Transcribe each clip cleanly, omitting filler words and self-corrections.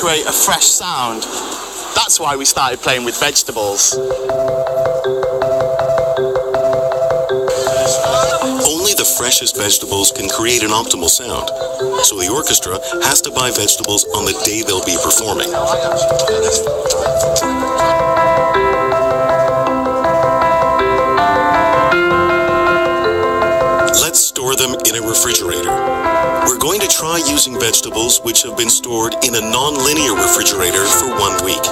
create a fresh sound. That's why we started playing with vegetables. Only the freshest vegetables can create an optimal sound, so the orchestra has to buy vegetables on the day they'll be performing. Let's store them in a refrigerator. We're going to try using vegetables which have been stored in a non-linear refrigerator for 1 week.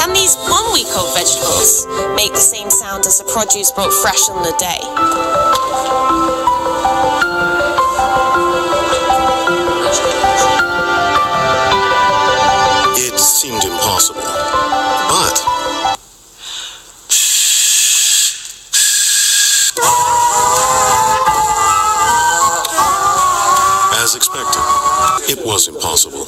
Can these 1 week old vegetables make the same sound as the produce brought fresh on the day? It seemed impossible, but as expected, it was impossible.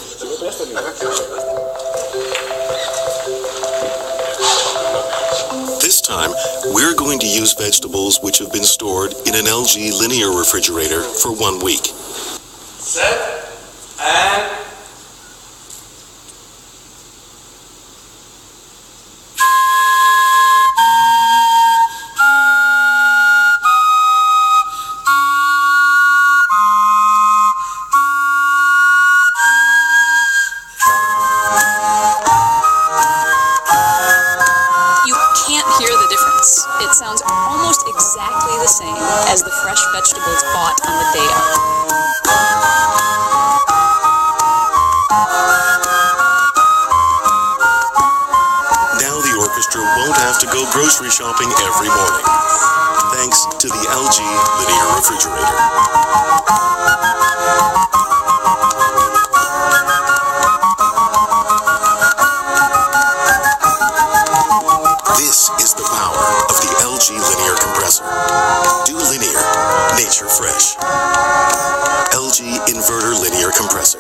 This time, we're going to use vegetables which have been stored in an LG linear refrigerator for 1 week. Set and it sounds almost exactly the same as the fresh vegetables bought on the day of. Now the orchestra won't have to go grocery shopping every morning, thanks to the LG linear refrigerator. This is the power of the LG linear compressor. Do linear, nature fresh. LG Inverter Linear Compressor.